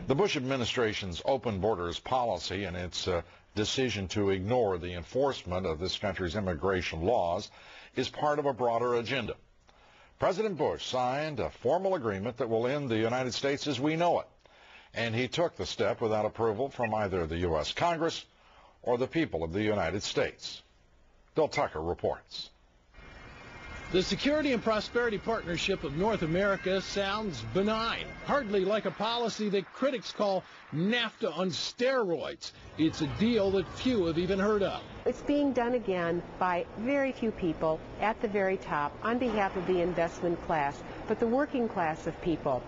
The Bush administration's open borders policy and its decision to ignore the enforcement of this country's immigration laws is part of a broader agenda. President Bush signed a formal agreement that will end the United States as we know it, and he took the step without approval from either the U.S. Congress or the people of the United States. Bill Tucker reports. The Security and Prosperity Partnership of North America sounds benign, hardly like a policy that critics call NAFTA on steroids. It's a deal that few have even heard of. It's being done again by very few people at the very top on behalf of the investment class, but the working class of people,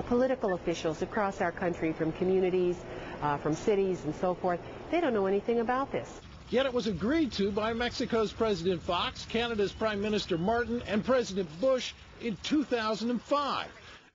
political officials across our country, from communities, from cities and so forth, they don't know anything about this. Yet it was agreed to by Mexico's President Fox, Canada's Prime Minister Martin, and President Bush in 2005.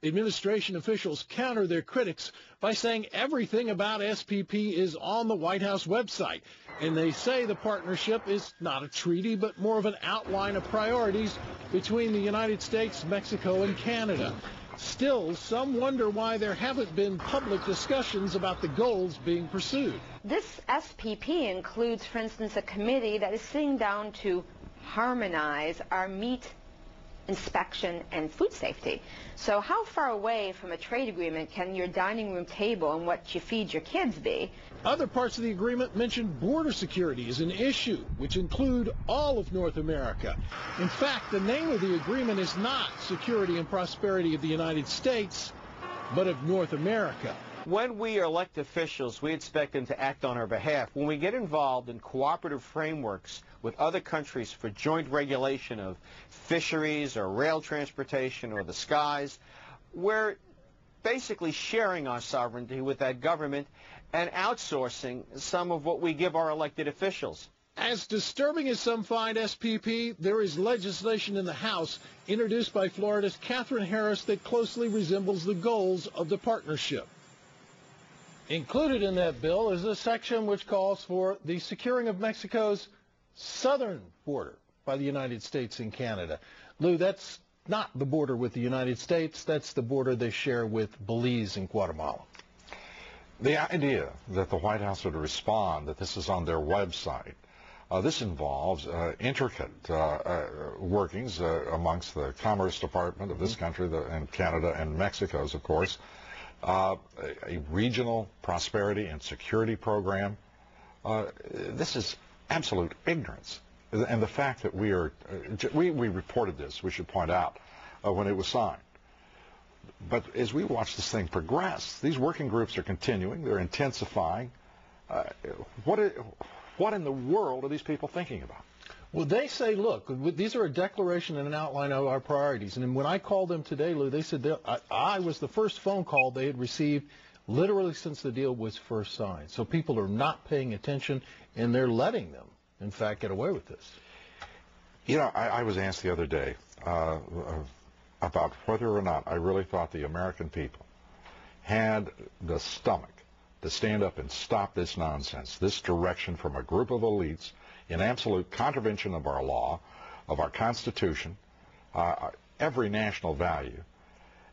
Administration officials counter their critics by saying everything about SPP is on the White House website. And they say the partnership is not a treaty, but more of an outline of priorities between the United States, Mexico, and Canada. Still, some wonder why there haven't been public discussions about the goals being pursued. This SPP includes, for instance, a committee that is sitting down to harmonize our meat inspection and food safety. So how far away from a trade agreement can your dining room table and what you feed your kids be? Other parts of the agreement mention border security as an issue, which include all of North America. In fact, the name of the agreement is not Security and Prosperity of the United States, but of North America. When we are elected officials, we expect them to act on our behalf. When we get involved in cooperative frameworks with other countries for joint regulation of fisheries or rail transportation or the skies, we're basically sharing our sovereignty with that government and outsourcing some of what we give our elected officials. As disturbing as some find SPP, there is legislation in the House introduced by Florida's Katherine Harris that closely resembles the goals of the partnership. Included in that bill is a section which calls for the securing of Mexico's southern border by the United States and Canada. Lou, that's not the border with the United States. That's the border they share with Belize and Guatemala. The idea that the White House would respond that this is on their website, this involves intricate workings amongst the Commerce Department of this country and Canada and Mexico's, of course, a regional prosperity and security program. This is absolute ignorance. And the fact that we reported this, we should point out, when it was signed. But as we watch this thing progress, these working groups are continuing, they're intensifying. What in the world are these people thinking about? Well, they say, look, these are a declaration and an outline of our priorities. And when I called them today, Lou, they said I was the first phone call they had received literally since the deal was first signed. So people are not paying attention, and they're letting them, in fact, get away with this. You know, I was asked the other day about whether or not I really thought the American people had the stomach to stand up and stop this nonsense, this direction from a group of elites in absolute contravention of our law, of our Constitution, every national value.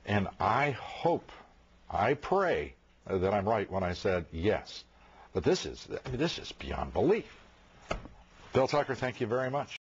And I hope, I pray that I'm right when I said yes. But this is beyond belief. Bill Tucker, thank you very much.